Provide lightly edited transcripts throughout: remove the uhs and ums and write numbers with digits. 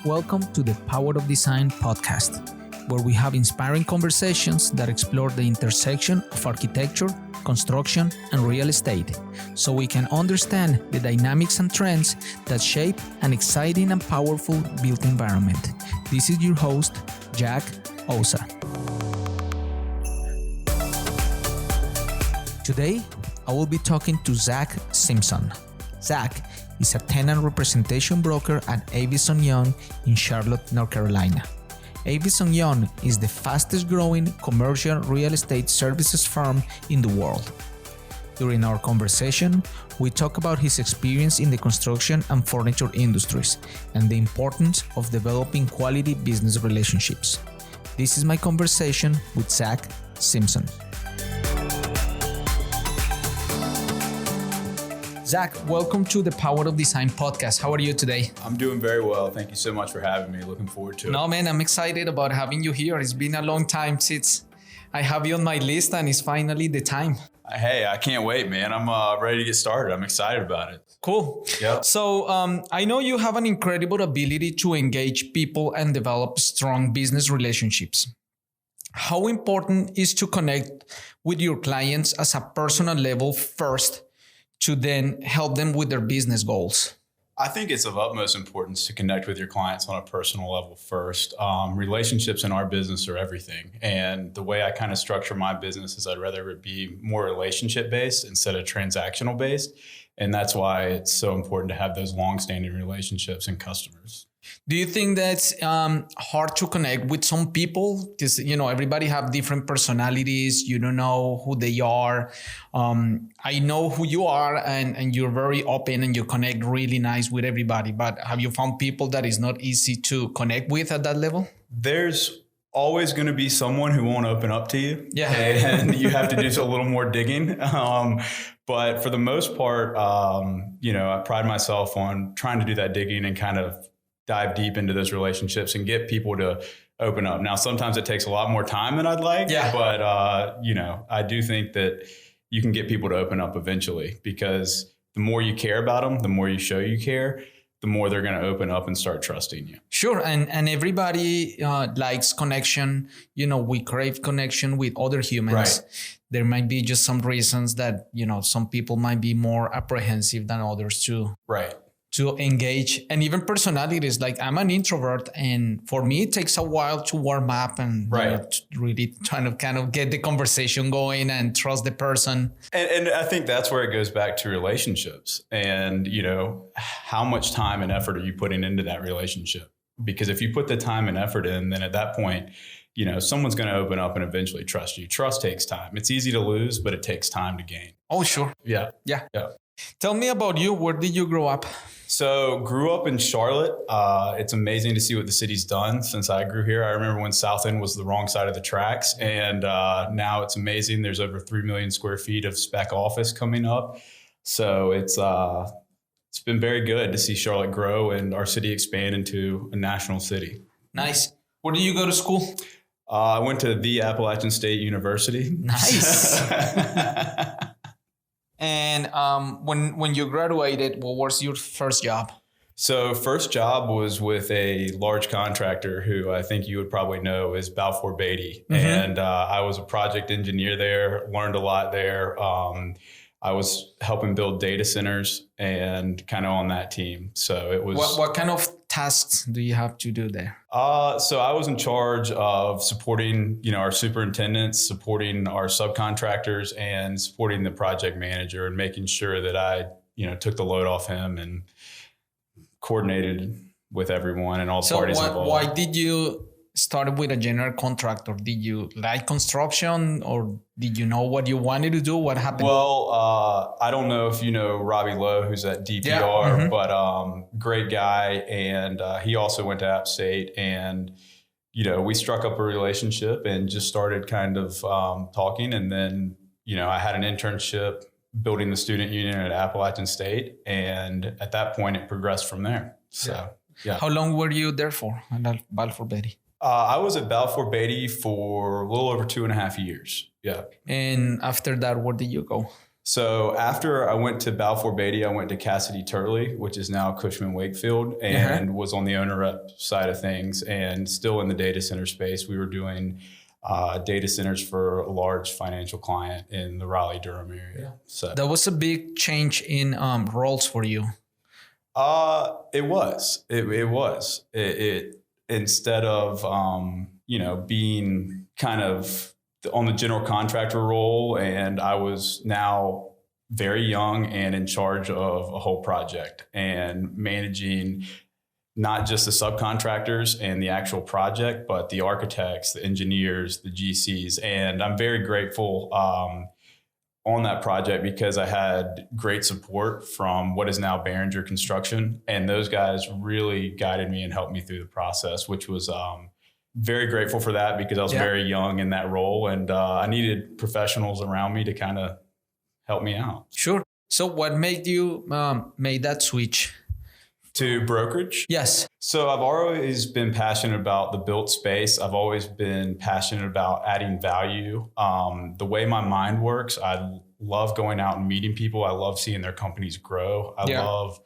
Welcome to the Power of Design podcast, where we have inspiring conversations that explore the intersection of architecture, construction, and real estate, so we can understand the dynamics and trends that shape an exciting and powerful built environment. This is your host, Jack Osa. Today, I will be talking to Zach Simpson. Zach is a tenant representation broker at Avison Young in Charlotte, North Carolina. Avison Young is the fastest growing commercial real estate services firm in the world. During our conversation, we talk about his experience in the construction and furniture industries and the importance of developing quality business relationships. This is my conversation with Zach Simpson. Zach, welcome to the Power of Design podcast. How are you today? I'm doing very well. Thank you so much for having me. Looking forward to it. No, man, I'm excited about having you here. It's been a long time since I have you on my list and it's finally the time. Hey, I can't wait, man. I'm ready to get started. I'm excited about it. Cool. Yeah. So I know you have an incredible ability to engage people and develop strong business relationships. How important is to connect with your clients as a personal level first, to then help them with their business goals? I think it's of utmost importance to connect with your clients on a personal level first. Relationships in our business are everything. And the way I kind of structure my business is I'd rather it be more relationship based instead of transactional based. And that's why it's so important to have those long-standing relationships and customers. Do you think that's hard to connect with some people? Because, everybody have different personalities. You don't know who they are. I know who you are and you're very open and you connect really nice with everybody. But have you found people that is not easy to connect with at that level? There's always going to be someone who won't open up to you. Yeah. And you have to do a little more digging. But for the most part, I pride myself on trying to do that digging and kind of dive deep into those relationships and get people to open up. Now, sometimes it takes a lot more time than I'd like, but I do think that you can get people to open up eventually, because the more you care about them, the more you show you care, the more they're going to open up and start trusting you. Sure. And everybody likes connection. We crave connection with other humans. Right. There might be just some reasons that, some people might be more apprehensive than others too. Right. To engage, and even personalities. Like, I'm an introvert, and for me, it takes a while to warm up and to really kind of get the conversation going and trust the person. And I think that's where it goes back to relationships and, how much time and effort are you putting into that relationship? Because if you put the time and effort in, then at that point, someone's going to open up and eventually trust you. Trust takes time. It's easy to lose, but it takes time to gain. Oh, sure. Yeah. Tell me about you. Where did you grow up? So grew up in Charlotte. It's amazing to see what the city's done since I grew here. I remember when South End was the wrong side of the tracks, and now it's amazing. There's over 3 million square feet of spec office coming up. So it's been very good to see Charlotte grow and our city expand into a national city. Nice. Where did you go to school? I went to the Appalachian State University. Nice. And when you graduated, what was your first job? So first job was with a large contractor who I think you would probably know is Balfour Beatty. Mm-hmm. And I was a project engineer there, learned a lot there. I was helping build data centers and kind of on that team. So it was... What kind of tasks do you have to do there? So I was in charge of supporting, our superintendents, supporting our subcontractors, and supporting the project manager and making sure that I, took the load off him and coordinated with everyone and all parties involved. Why did you start with a general contractor? Did you like construction, or did you know what you wanted to do? What happened? Well, I don't know if you know Robbie Lowe, who's at DPR, but great guy. And he also went to App State, and, we struck up a relationship and just started kind of talking. And then, I had an internship building the student union at Appalachian State. And at that point, it progressed from there. So, yeah. How long were you there for at Balfour Beatty? I was at Balfour Beatty for a little over 2.5 years. Yeah. And after that, where did you go? So after I went to Balfour Beatty, I went to Cassidy Turley, which is now Cushman Wakefield, and was on the owner rep side of things and still in the data center space. We were doing data centers for a large financial client in the Raleigh-Durham area. Yeah. So that was a big change in roles for you. It was. It instead of being kind of on the general contractor role, and I was now very young and in charge of a whole project and managing not just the subcontractors and the actual project, but the architects, the engineers, the GCs. And I'm very grateful on that project because I had great support from what is now Behringer Construction. And those guys really guided me and helped me through the process, which was very grateful for that because I was very young in that role. And I needed professionals around me to kind of help me out. Sure. So what made you make that switch? To brokerage? Yes. So I've always been passionate about the built space. I've always been passionate about adding value. The way my mind works, I love going out and meeting people. I love seeing their companies grow. I love,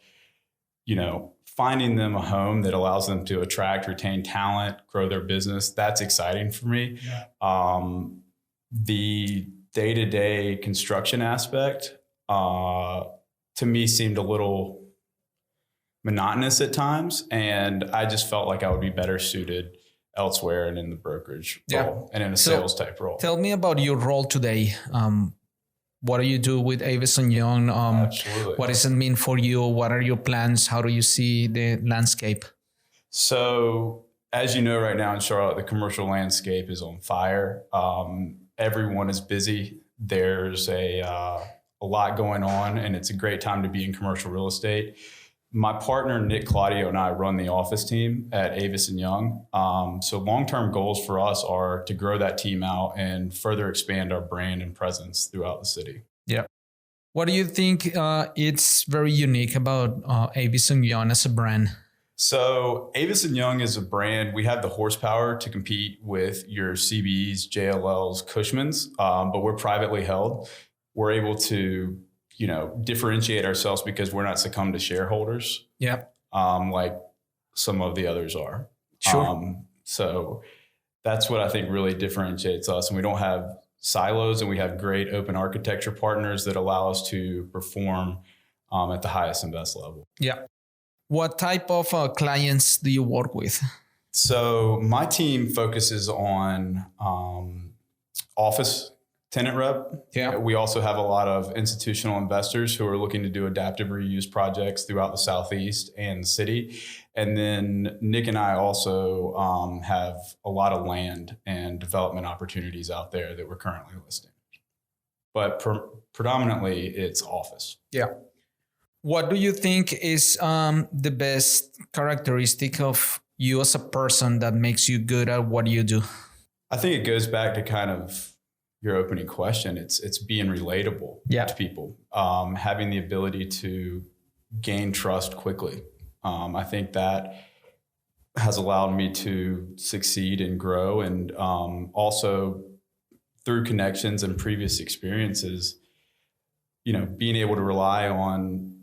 finding them a home that allows them to attract, retain talent, grow their business. That's exciting for me. Yeah. The day-to-day construction aspect, to me, seemed a little monotonous at times, and I just felt like I would be better suited elsewhere and in the brokerage role and in a sales type role. Tell me about your role today. What do you do with Avison Young? Absolutely. What does it mean for you? What are your plans? How do you see the landscape? So, as you know, right now in Charlotte, the commercial landscape is on fire. Everyone is busy. There's a lot going on, and it's a great time to be in commercial real estate. My partner, Nick Claudio, and I run the office team at Avison Young. So long-term goals for us are to grow that team out and further expand our brand and presence throughout the city. Yeah. What do you think it's very unique about Avison Young as a brand? So Avison Young is a brand. We have the horsepower to compete with your CBs, JLLs, Cushmans, but we're privately held. We're able to differentiate ourselves because we're not succumb to shareholders. Yeah. Like some of the others are. Sure. So that's what I think really differentiates us. And we don't have silos, and we have great open architecture partners that allow us to perform at the highest and best level. Yeah. What type of clients do you work with? So my team focuses on office tenant rep. Yeah. We also have a lot of institutional investors who are looking to do adaptive reuse projects throughout the Southeast and the city. And then Nick and I also have a lot of land and development opportunities out there that we're currently listing. But predominantly it's office. Yeah. What do you think is the best characteristic of you as a person that makes you good at what you do? I think it goes back to kind of your opening question. It's being relatable to people, having the ability to gain trust quickly. I think that has allowed me to succeed and grow, and also through connections and previous experiences, being able to rely on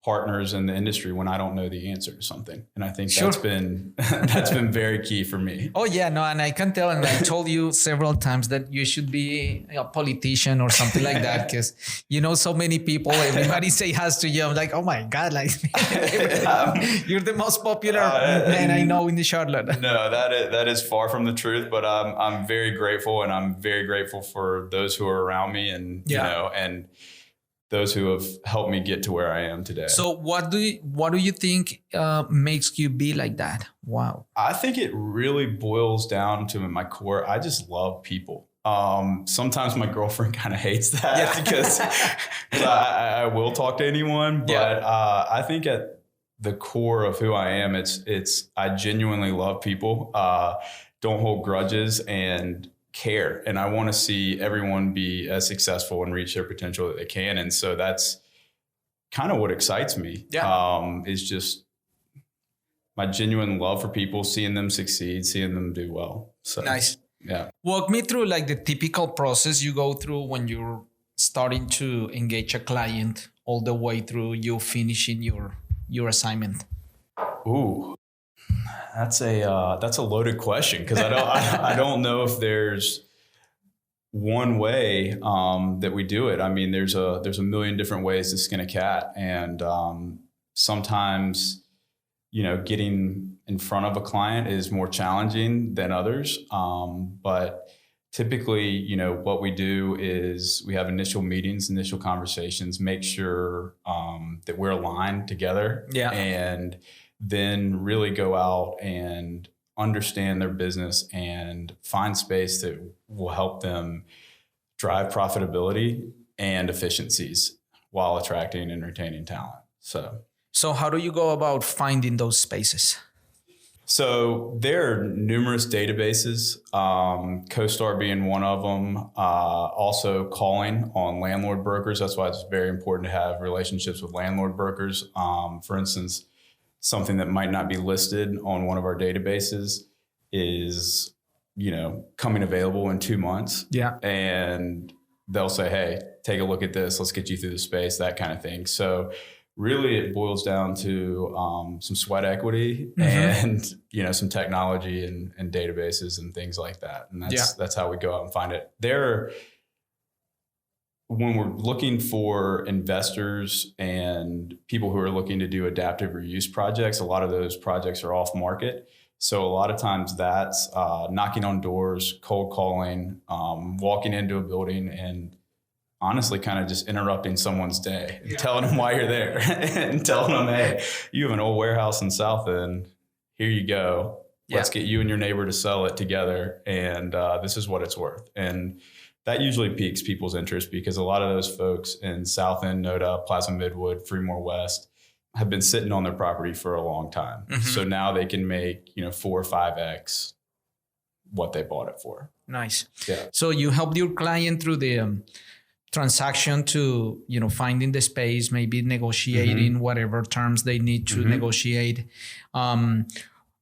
partners in the industry when I don't know the answer to something. And I think that's been very key for me. Oh yeah, no, and I can tell, and I told you several times that you should be a politician or something like that, because so many people, everybody say has to you. I'm like, oh my God, like you're the most popular man I know in the Charlotte. No, that is far from the truth, but I'm very grateful, and I'm very grateful for those who are around me, and and those who have helped me get to where I am today. So what do you think makes you be like that? Wow. I think it really boils down to my core. I just love people. Sometimes my girlfriend kind of hates that because I will talk to anyone, but I think at the core of who I am, it's I genuinely love people, don't hold grudges, and care. And I want to see everyone be as successful and reach their potential that they can. And so that's kind of what excites me. Is just my genuine love for people, seeing them succeed, seeing them do well. So nice. Yeah. Walk me through like the typical process you go through when you're starting to engage a client all the way through you finishing your assignment? Ooh, that's a loaded question, because I don't know if there's one way that we do it. I mean, there's a million different ways to skin a cat, and sometimes, getting in front of a client is more challenging than others. But typically, what we do is we have initial meetings, initial conversations, make sure that we're aligned together, and then really go out and understand their business and find space that will help them drive profitability and efficiencies while attracting and retaining talent. So how do you go about finding those spaces? So there are numerous databases, CoStar being one of them, also calling on landlord brokers. That's why it's very important to have relationships with landlord brokers. For instance, something that might not be listed on one of our databases is, coming available in 2 months. Yeah. And they'll say, hey, take a look at this. Let's get you through the space, that kind of thing. So really it boils down to some sweat equity and, some technology and databases and things like that. And that's how we go out and find it. When we're looking for investors and people who are looking to do adaptive reuse projects, a lot of those projects are off market. So a lot of times that's knocking on doors, cold calling, walking into a building and honestly kind of just interrupting someone's day, telling them why you're there and telling them, hey, you have an old warehouse in South End. Here you go. Let's get you and your neighbor to sell it together. And this is what it's worth. And that usually piques people's interest, because a lot of those folks in South End, Noda, Plaza Midwood, Fremore West have been sitting on their property for a long time. So now they can make, 4 or 5x what they bought it for. Nice. Yeah. So you helped your client through the transaction to, finding the space, maybe negotiating whatever terms they need to negotiate.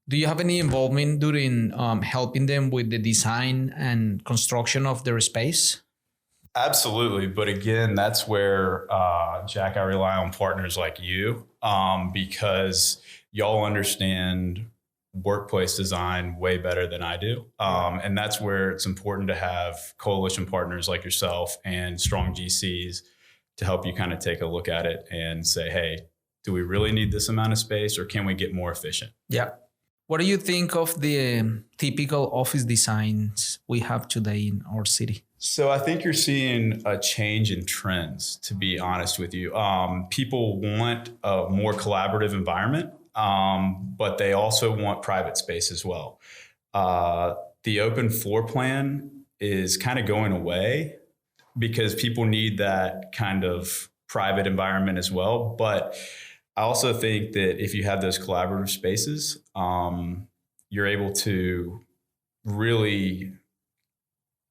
Do you have any involvement during helping them with the design and construction of their space? Absolutely. But again, that's where, Jack, I rely on partners like you, because y'all understand workplace design way better than I do. And that's where it's important to have coalition partners like yourself and strong GCs to help you kind of take a look at it and say, hey, do we really need this amount of space, or can we get more efficient? Yeah. What do you think of the typical office designs we have today in our city? So I think you're seeing a change in trends, to be honest with you. People want a more collaborative environment, but they also want private space as well. The open floor plan is kind of going away because people need that kind of private environment as well. But I also think that if you have those collaborative spaces, you're able to really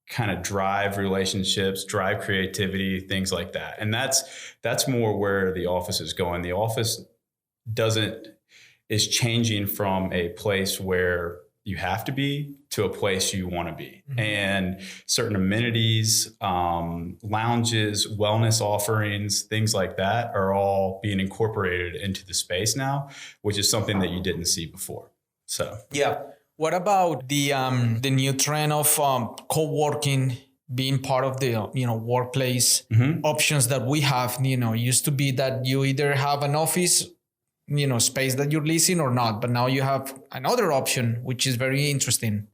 kind of drive relationships, drive creativity, things like that. And that's more where the office is going. The office is changing from a place where you have to be to a place you want to be. And certain amenities, lounges, wellness offerings, things like that are all being incorporated into the space now, which is something that you didn't see before. So, yeah. What about the new trend of co-working being part of the workplace options that we have? Used to be that you either have an office space that you're leasing or not, but now you have another option, which is very interesting.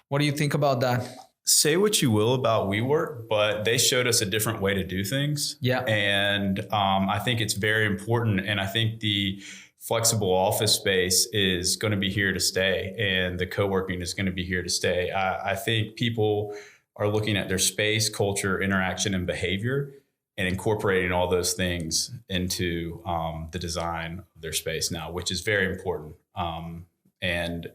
What do you think about that? Say what you will about WeWork, but they showed us a different way to do things. Yeah. And I think it's very important. And I think the flexible office space is going to be here to stay, and the co-working is going to be here to stay. I think people are looking at their space, culture, interaction, and behavior, and incorporating all those things into the design of their space now, which is very important. And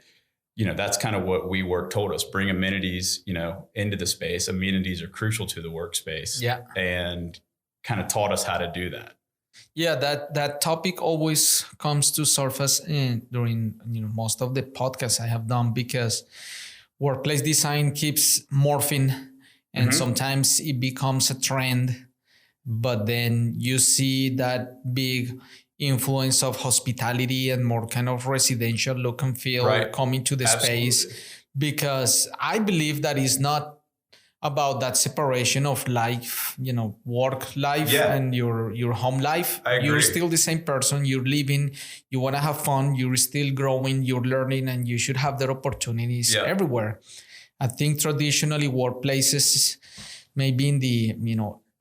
that's kind of what WeWork told us: bring amenities, into the space. Amenities are crucial to the workspace. Yeah. And kind of taught us how to do that. Yeah, that topic always comes to surface during most of the podcasts I have done, because workplace design keeps morphing, and sometimes it becomes a trend but then you see that big influence of hospitality and more kind of residential look and feel coming to the space, because I believe that is not about that separation of life, work life and your home life. You're still the same person. You're living, you want to have fun, you're still growing, you're learning, and you should have the opportunities everywhere. I think traditionally workplaces, maybe in the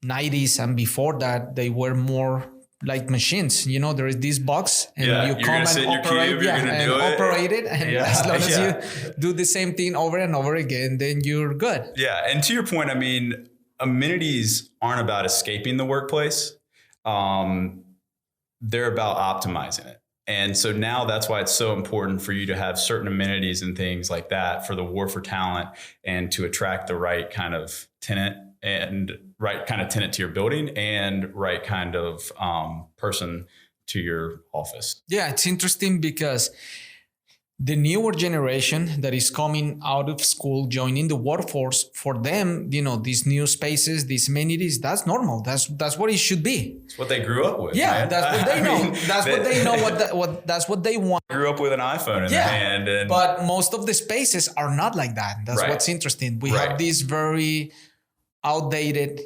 90s and before that, they were more like machines. There is this box and you come and operate it. And as long as you do the same thing over and over again, then you're good. Yeah. And to your point, I mean, amenities aren't about escaping the workplace. They're about optimizing it. And so now that's why it's so important for you to have certain amenities and things like that for the war for talent and to attract the right kind of tenant and right kind of tenant to your building and right kind of person to your office. Yeah, it's interesting because the newer generation that is coming out of school, joining the workforce, for them, these new spaces, these amenities, that's normal. That's what it should be. It's what they grew up with. Yeah, man. That's what they know. What they know. That's what they want. Grew up with an iPhone in their hand. But most of the spaces are not like that. That's what's interesting. We have this very outdated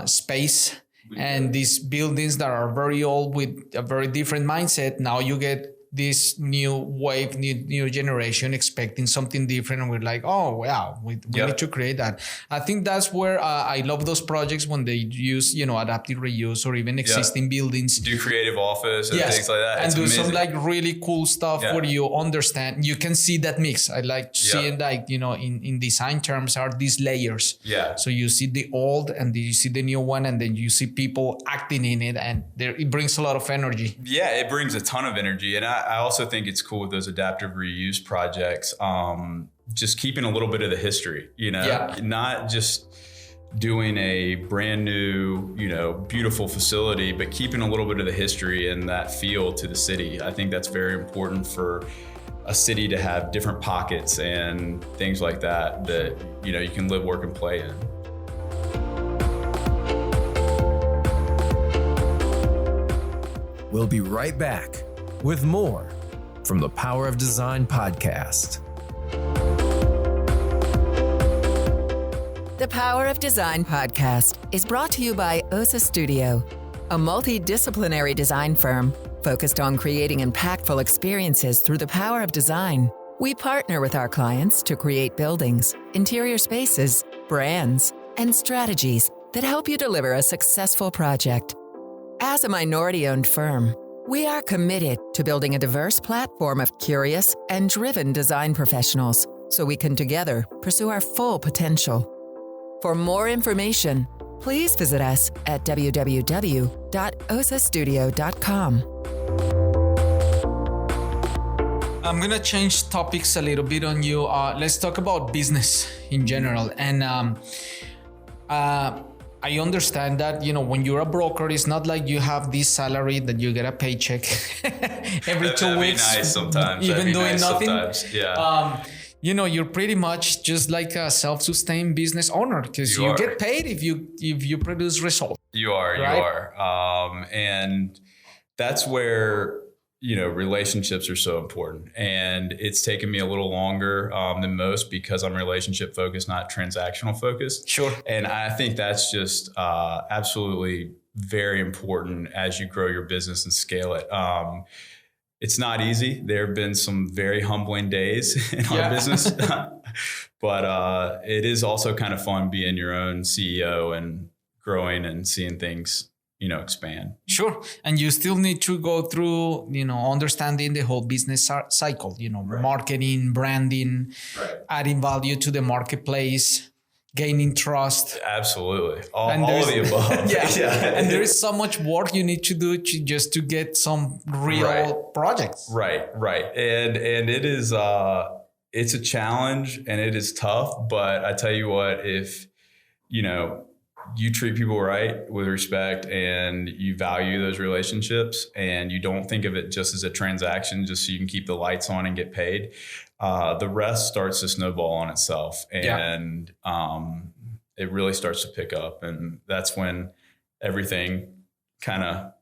space and these buildings that are very old with a very different mindset. Now you get this new wave, new generation expecting something different, and we're like, oh wow, we need to create that. I think that's where I love those projects when they use adaptive reuse or even existing buildings, do creative office and things like that, and do some like really cool stuff where you understand, you can see that mix. I like seeing like in design terms are these layers. So you see the old and then you see the new one, and then you see people acting in it, and it brings a lot of energy. It brings a ton of energy. And I also think it's cool with those adaptive reuse projects, just keeping a little bit of the history, not just doing a brand new, beautiful facility, but keeping a little bit of the history and that feel to the city. I think that's very important for a city to have different pockets and things like that you can live, work, and play in. We'll be right back with more from the Power of Design podcast. The Power of Design podcast is brought to you by OSA Studio, a multidisciplinary design firm focused on creating impactful experiences through the power of design. We partner with our clients to create buildings, interior spaces, brands, and strategies that help you deliver a successful project. As a minority-owned firm, we are committed to building a diverse platform of curious and driven design professionals so we can together pursue our full potential. For more information, please visit us at www.osastudio.com. I'm going to change topics a little bit on you. Let's talk about business in general. And I understand that, when you're a broker, it's not like you have this salary that you get a paycheck every 2 weeks. That'd be nice sometimes. Even doing nothing. Sometimes. Yeah. You're pretty much just like a self-sustained business owner, because you get paid if you produce results. You are. And that's where relationships are so important. And it's taken me a little longer than most because I'm relationship focused, not transactional focused. Sure. And I think that's just absolutely very important as you grow your business and scale it. It's not easy. There have been some very humbling days in our business, but it is also kind of fun being your own CEO and growing and seeing things expand. Sure. And you still need to go through, understanding the whole business cycle, marketing, branding, adding value to the marketplace, gaining trust. Absolutely. All of the above. And there is so much work you need to do just to get some real projects. Right. And it is, it's a challenge and it is tough, but I tell you what, if, you treat people right with respect and you value those relationships and you don't think of it just as a transaction, just so you can keep the lights on and get paid, the rest starts to snowball on itself. And it really starts to pick up. And that's when everything kind of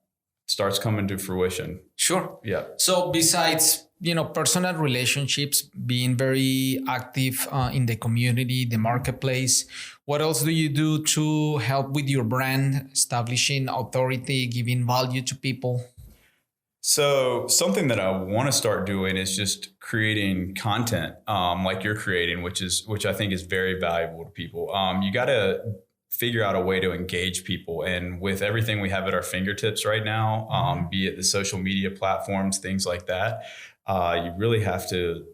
starts coming to fruition. Sure. Yeah. So besides, personal relationships, being very active in the community, the marketplace, what else do you do to help with your brand, establishing authority, giving value to people? So something that I want to start doing is just creating content like you're creating, which I think is very valuable to people. You got to figure out a way to engage people. And with everything we have at our fingertips right now, be it the social media platforms, things like that, you really have to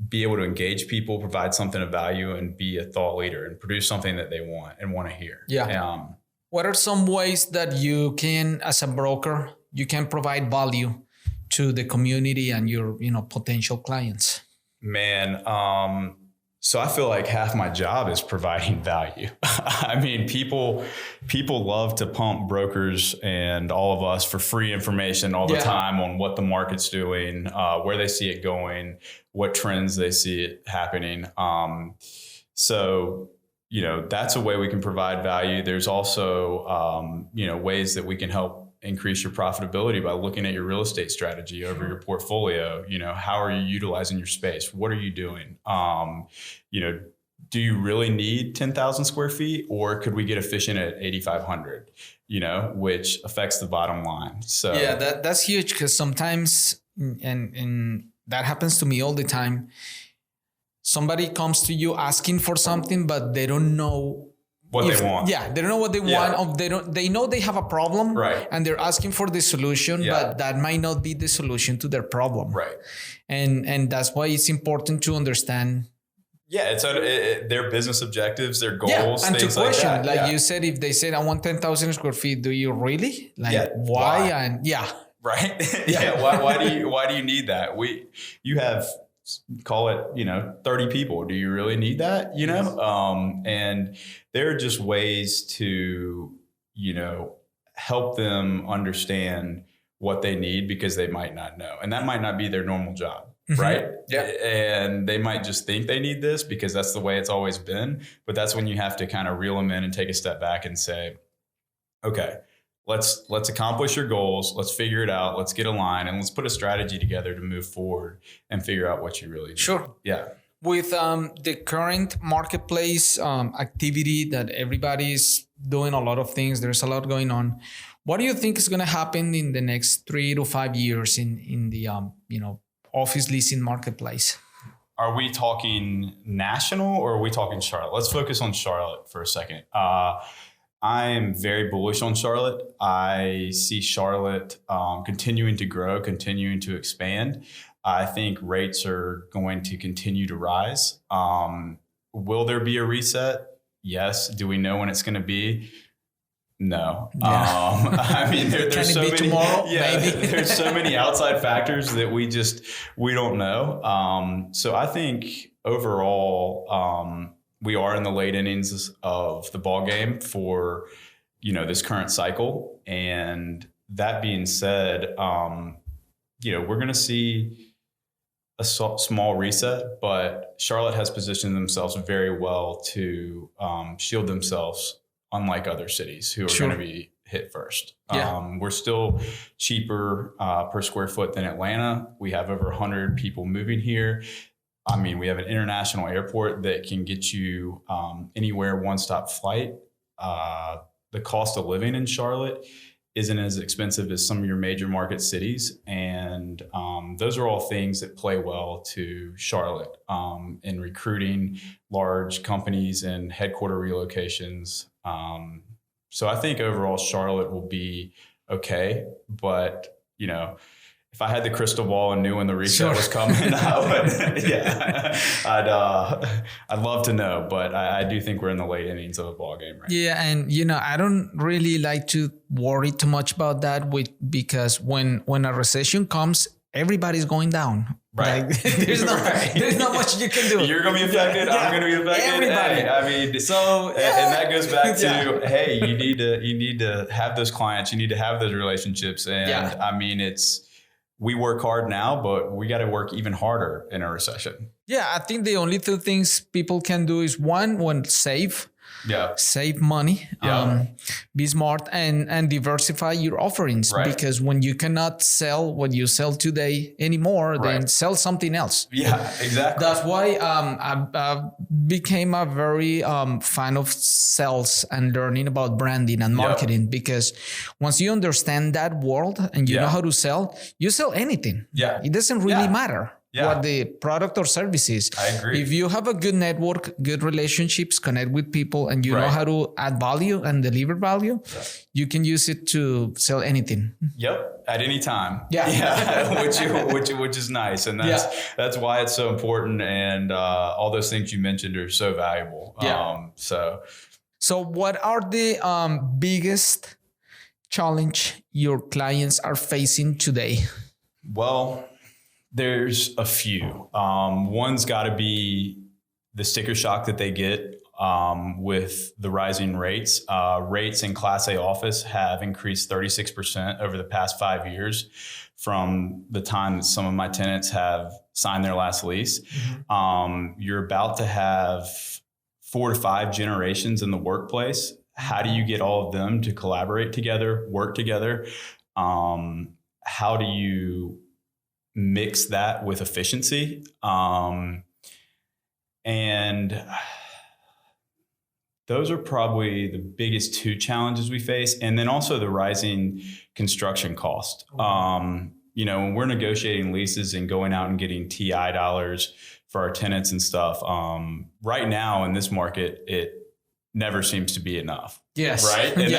be able to engage people, provide something of value, and be a thought leader and produce something that they want to hear. Yeah. What are some ways that you can, as a broker, you can provide value to the community and your, potential clients? Man, so I feel like half my job is providing value. I mean, people love to pump brokers and all of us for free information all the time on what the market's doing, where they see it going, what trends they see it happening. So, that's a way we can provide value. There's also, ways that we can help increase your profitability by looking at your real estate strategy over your portfolio. How are you utilizing your space? What are you doing? Do you really need 10,000 square feet, or could we get efficient at 8,500, which affects the bottom line? So yeah, that's huge, because sometimes, and that happens to me all the time. Somebody comes to you asking for something, but they don't know what they want. Yeah, they don't know what they want. They know they have a problem, right? And they're asking for the solution, but that might not be the solution to their problem, right? And that's why it's important to understand. Yeah, it's their business objectives, their goals, and things to question, like that. You said, if they said, "I want 10,000 square feet," do you really? Why? And right? Why do you need that? You have, call it, 30 people. Do you really need that? And there are just ways to, help them understand what they need, because they might not know. And that might not be their normal job, right? Yeah. And they might just think they need this because that's the way it's always been. But that's when you have to kind of reel them in and take a step back and say, okay, let's accomplish your goals. Let's figure it out. Let's get aligned, and let's put a strategy together to move forward and figure out what you really need. Sure. Yeah. With the current marketplace activity that everybody's doing a lot of things, there's a lot going on. What do you think is going to happen in the next 3 to 5 years in the office leasing marketplace? Are we talking national, or are we talking Charlotte? Let's focus on Charlotte for a second. I am very bullish on Charlotte. I see Charlotte continuing to grow, continuing to expand. I think rates are going to continue to rise. Will there be a reset? Yes. Do we know when it's going to be? No. I mean, there's so many. Tomorrow, maybe. There's so many outside factors that we don't know. So I think overall, we are in the late innings of the ball game for, this current cycle. And that being said, we're going to see a small reset, but Charlotte has positioned themselves very well to shield themselves, unlike other cities who are going to be hit first. We're still cheaper per square foot than Atlanta. We have over 100 people moving here. I mean, we have an international airport that can get you anywhere, one-stop flight. The cost of living in Charlotte isn't as expensive as some of your major market cities. And those are all things that play well to Charlotte in recruiting large companies and headquarter relocations. So I think overall Charlotte will be okay. But, if I had the crystal ball and knew when the reset was coming, I would, I'd love to know, but I do think we're in the late innings of a ball game right now. Yeah, and I don't really like to worry too much about that, because when a recession comes, everybody's going down. Right. There's not much you can do. You're going to be affected. I'm going to be affected. Everybody. Hey, I mean, and that goes back to, hey, you need to have those clients. You need to have those relationships. And I mean, we work hard now, but we got to work even harder in a recession. Yeah, I think the only two things people can do is, one, save. save money, be smart, and diversify your offerings. Right. Because when you cannot sell what you sell today anymore, then sell something else. Yeah, exactly. That's why I became a very fan of sales and learning about branding and marketing, because once you understand that world and you know how to sell, you sell anything. Yeah. It doesn't really matter what the product or service is. I agree. If you have a good network, good relationships, connect with people, and you know how to add value and deliver value, you can use it to sell anything. Yep. At any time. Yeah. which is nice. And that's why it's so important. And all those things you mentioned are so valuable. Yeah. So what are the biggest challenge your clients are facing today? Well, there's a few. One's got to be the sticker shock that they get with the rising rates. Rates in Class A office have increased 36% over the past 5 years from the time that some of my tenants have signed their last lease. You're about to have 4 to 5 generations in the workplace. How do you get all of them to collaborate together, work together? How do you mix that with efficiency? And those are probably the biggest 2 challenges we face. And then also the rising construction cost. When we're negotiating leases and going out and getting TI dollars for our tenants and stuff, right now in this market, it never seems to be enough. Yes. Right. And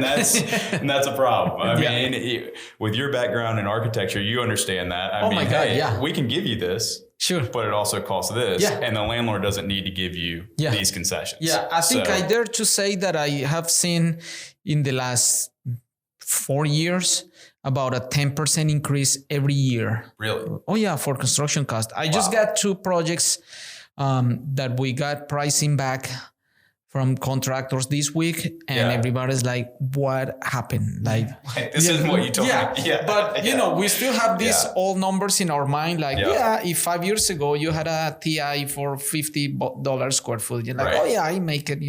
that's a problem. I mean, with your background in architecture, you understand that. I mean, we can give you this. Sure. But it also costs this. Yeah. And the landlord doesn't need to give you these concessions. Yeah. I think I dare to say that I have seen in the last 4 years about a 10% increase every year. Really? Oh yeah. For construction cost. I just got 2 projects that we got pricing back from contractors this week, and everybody's like, what happened? Like this isn't what you told me. Yeah. But we still have these old numbers in our mind. Like, if 5 years ago you had a TI for $50 square foot, you're like, I make it,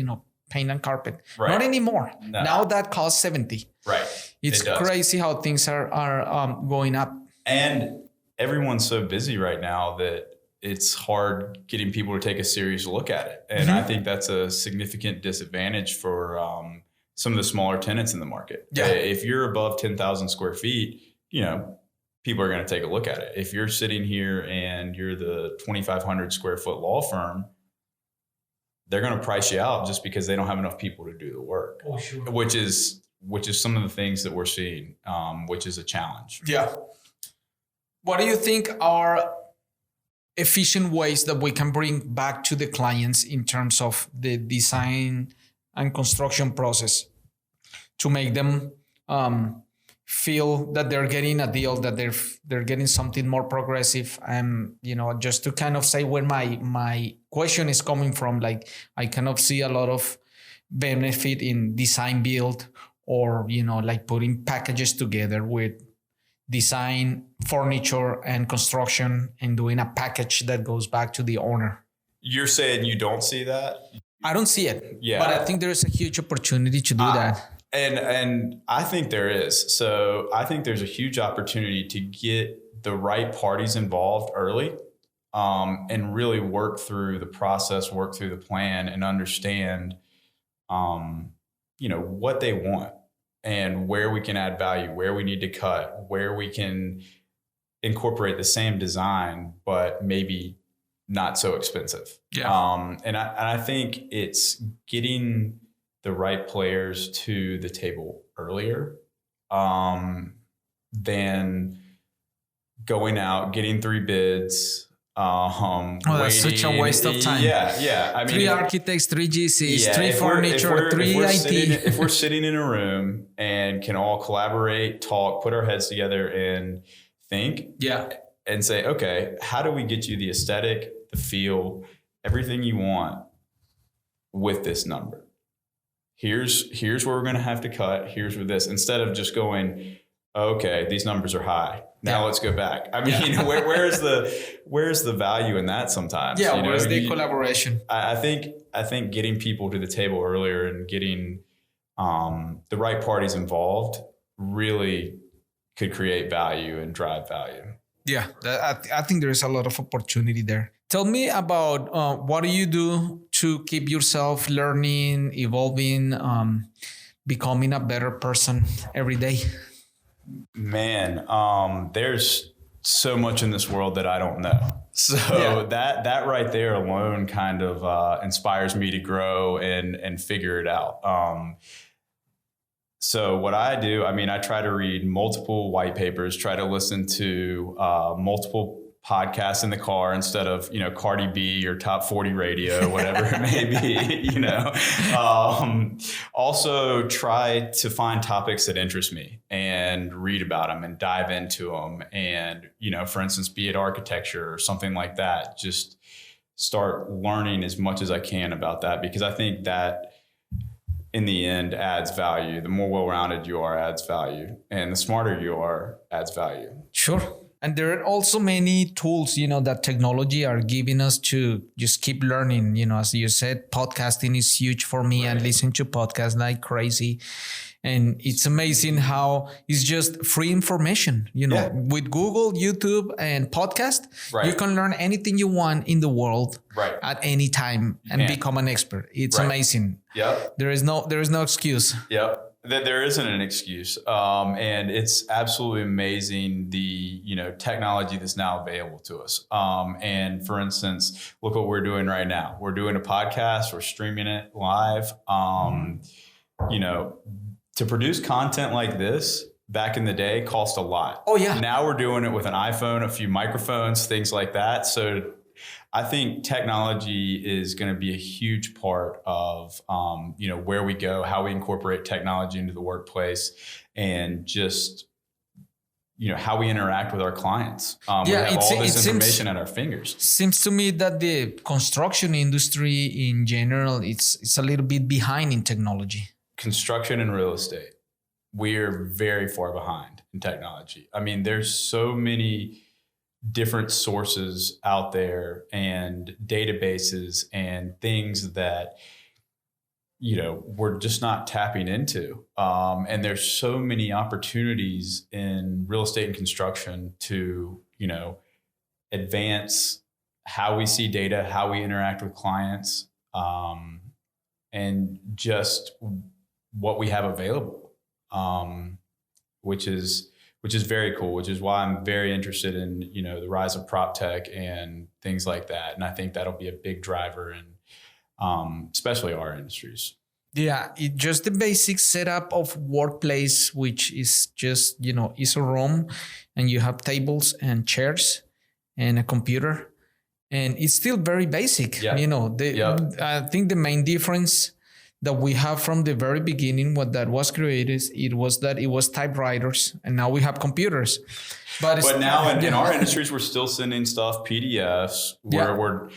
paint and carpet. Right. Not anymore. No. Now that costs 70. Right. It's crazy how things are going up. And everyone's so busy right now that it's hard getting people to take a serious look at it. And I think that's a significant disadvantage for some of the smaller tenants in the market. Yeah. If you're above 10,000 square feet, people are going to take a look at it. If you're sitting here and you're the 2,500 square foot law firm, they're going to price you out just because they don't have enough people to do the work. Oh, sure. Which is some of the things that we're seeing, which is a challenge. Yeah. What do you think are efficient ways that we can bring back to the clients in terms of the design and construction process to make them feel that they're getting a deal, that they're getting something more progressive? And just to kind of say where my question is coming from, like I kind of see a lot of benefit in design build, or like putting packages together with design, furniture, and construction, and doing a package that goes back to the owner. You're saying you don't see that? I don't see it. Yeah. But I think there is a huge opportunity to do that. And I think there is. So I think there's a huge opportunity to get the right parties involved early, and really work through the process, work through the plan, and understand, what they want and where we can add value, where we need to cut, where we can incorporate the same design, but maybe not so expensive. Yeah. And I think it's getting the right players to the table earlier, than going out, getting 3 bids, that's such a waste of time. Yeah. I mean, 3 architects, 3 GCs, 3 furniture, 3 IT. If we're sitting in a room and can all collaborate, talk, put our heads together and think, and say, okay, how do we get you the aesthetic, the feel, everything you want with this number? Here's where we're going to have to cut. Here's where this, instead of just going, okay, these numbers are high. Now let's go back. I mean, where's the value in that sometimes? Yeah, where's the collaboration? I think getting people to the table earlier and getting the right parties involved really could create value and drive value. Yeah, I think there is a lot of opportunity there. Tell me about what do you do to keep yourself learning, evolving, becoming a better person every day? Man, there's so much in this world that I don't know. So that right there alone kind of inspires me to grow and figure it out. So what I do, I mean, I try to read multiple white papers, try to listen to multiple podcasts in the car instead of, Cardi B or Top 40 radio, whatever it may be, Also try to find topics that interest me and read about them and dive into them. And, for instance, be it architecture or something like that, just start learning as much as I can about that, because I think that in the end adds value. The more well-rounded you are adds value, and the smarter you are adds value. Sure. And there are also many tools, that technology are giving us to just keep learning. As you said, podcasting is huge for me. Right. And listen to podcasts like crazy. And it's amazing how it's just free information, with Google, YouTube, and podcast, you can learn anything you want in the world at any time and become an expert. It's amazing. Yep. There is no excuse. Yep. There isn't an excuse. And it's absolutely amazing the, technology that's now available to us. And for instance, look what we're doing right now. We're doing a podcast, we're streaming it live. To produce content like this back in the day cost a lot. Oh yeah. Now we're doing it with an iPhone, a few microphones, things like that. So I think technology is going to be a huge part of, where we go, how we incorporate technology into the workplace, and just, how we interact with our clients. We have all this information at our fingers. Seems to me that the construction industry in general, it's a little bit behind in technology. Construction and real estate, we're very far behind in technology. I mean, there's so many different sources out there and databases and things that, we're just not tapping into. And there's so many opportunities in real estate and construction to, advance how we see data, how we interact with clients, and just what we have available, which is very cool, which is why I'm very interested in, the rise of prop tech and things like that. And I think that'll be a big driver in, especially our industries. Yeah, just the basic setup of workplace, which is just, is a room and you have tables and chairs and a computer, and it's still very basic. Yeah. I think the main difference that we have from the very beginning, what that was created, it was typewriters, and now we have computers. But now in our industries, we're still sending stuff PDFs. We're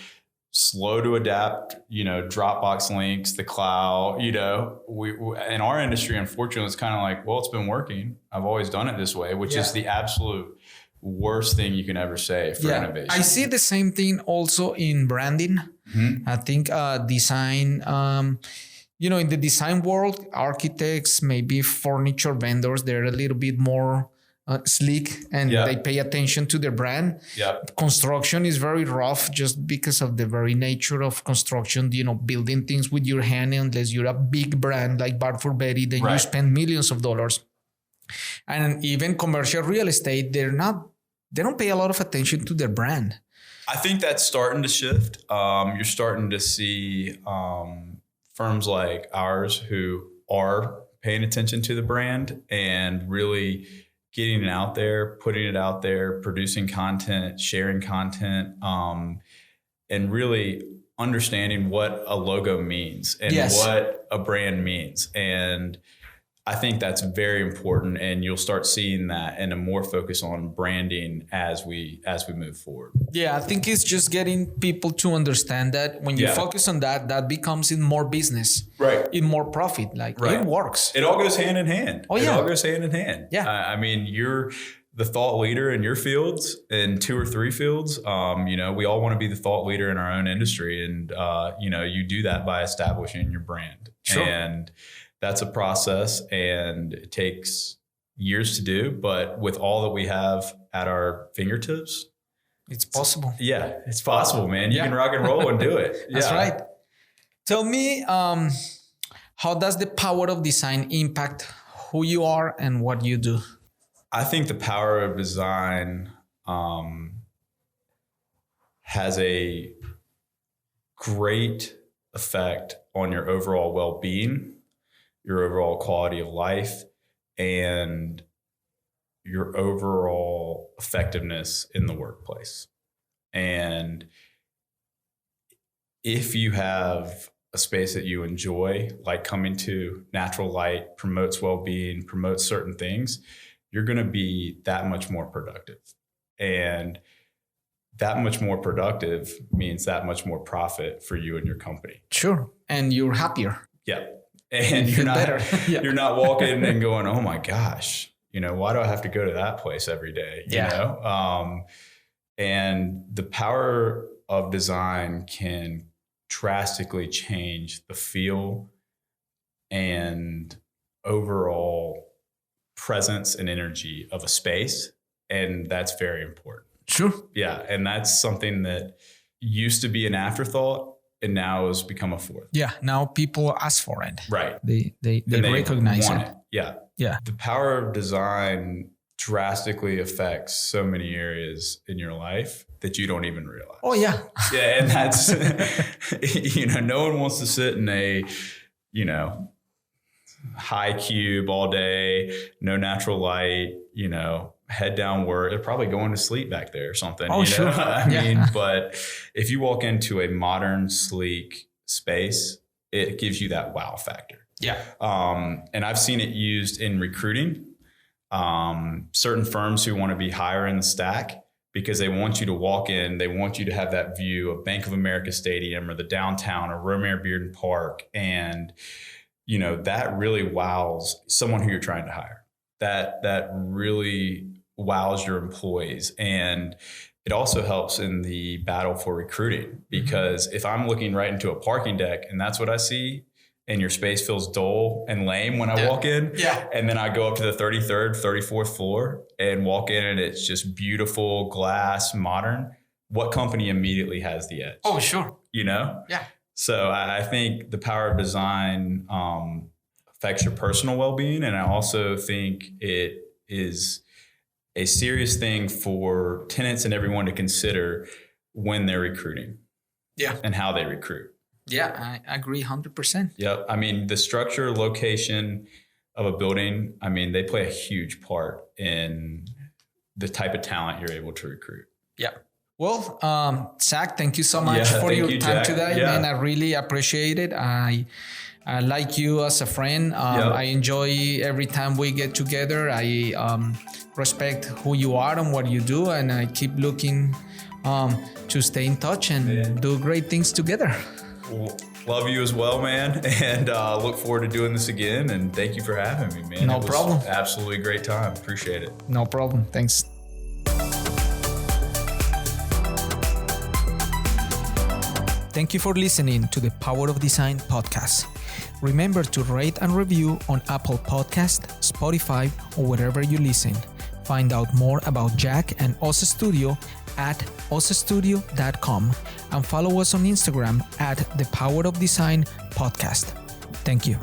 slow to adapt, Dropbox links, the cloud. We in our industry, unfortunately, it's kind of like, well, it's been working. I've always done it this way, which is the absolute worst thing you can ever say for innovation. I see the same thing also in branding. Mm-hmm. I think design. In the design world, architects, maybe furniture vendors, they're a little bit more sleek and they pay attention to their brand. Yep. Construction is very rough just because of the very nature of construction, building things with your hand, unless you're a big brand like Barford Betty, then you spend millions of dollars. And even commercial real estate, they don't pay a lot of attention to their brand. I think that's starting to shift. You're starting to see firms like ours who are paying attention to the brand and really getting it out there, putting it out there, producing content, sharing content, and really understanding what a logo means and what a brand means. And I think that's very important, and you'll start seeing that and a more focus on branding as we move forward. Yeah, I think it's just getting people to understand that when you focus on that, that becomes in more business, right? In more profit. Like it works. It all goes hand in hand. Oh yeah, it all goes hand in hand. Yeah, I mean, you're the thought leader in your fields, in 2 or 3 fields. You know, we all want to be the thought leader in our own industry, and you know, you do that by establishing your brand. Sure. And that's a process, and it takes years to do, but with all that we have at our fingertips, it's possible. Yeah, it's possible, man. You can rock and roll and do it. That's right. Tell me, how does the power of design impact who you are and what you do? I think the power of design has a great effect on your overall well-being, your overall quality of life, and your overall effectiveness in the workplace. And if you have a space that you enjoy, like coming to natural light, promotes well-being, promotes certain things, you're going to be that much more productive. And that much more productive means that much more profit for you and your company. Sure. And you're happier. Yeah. And you're not better. You're not walking and going, oh my gosh, you know, why do I have to go to that place every day? You know? And the power of design can drastically change the feel and overall presence and energy of a space. And that's very important. Sure. Yeah. And that's something that used to be an afterthought and now has become a fourth. Yeah. Now people ask for it. Right. They recognize want it. Yeah. Yeah. The power of design drastically affects so many areas in your life that you don't even realize. Oh yeah. Yeah. And that's, you know, no one wants to sit in a, you know, high cube all day, no natural light, you know, head down work. They're probably going to sleep back there or something. Oh, you know? sure. I mean, but if you walk into a modern, sleek space, it gives you that wow factor. Yeah. And I've seen it used in recruiting. Certain firms who want to be higher in the stack because they want you to walk in, they want you to have that view of Bank of America Stadium or the downtown or Romare Bearden Park. And, you know, that really wows someone who you're trying to hire. That really wows your employees. And it also helps in the battle for recruiting, because if I'm looking right into a parking deck and that's what I see, and your space feels dull and lame when I walk in, and then I go up to the 33rd, 34th floor and walk in and it's just beautiful, glass, modern, what company immediately has the edge? Oh, sure. You know? Yeah. So I think the power of design affects your personal well-being. And I also think it is a serious thing for tenants and everyone to consider when they're recruiting. Yeah. And how they recruit. Yeah, I agree 100%. Yep. I mean, the structure, location of a building, I mean, they play a huge part in the type of talent you're able to recruit. Yeah. Well, Zach, thank you so much for your time today, man. I really appreciate it. I like you as a friend. I enjoy every time we get together. I respect who you are and what you do, and I keep looking to stay in touch and do great things together. Love you as well, man, and look forward to doing this again. And thank you for having me, man. No problem. Absolutely great time. Appreciate it. No problem. Thanks. Thank you for listening to the Power of Design podcast. Remember to rate and review on Apple Podcast, Spotify, or wherever you listen. Find out more about Jack and Osa Studio at osastudio.com and follow us on Instagram at The Power of Design Podcast. Thank you.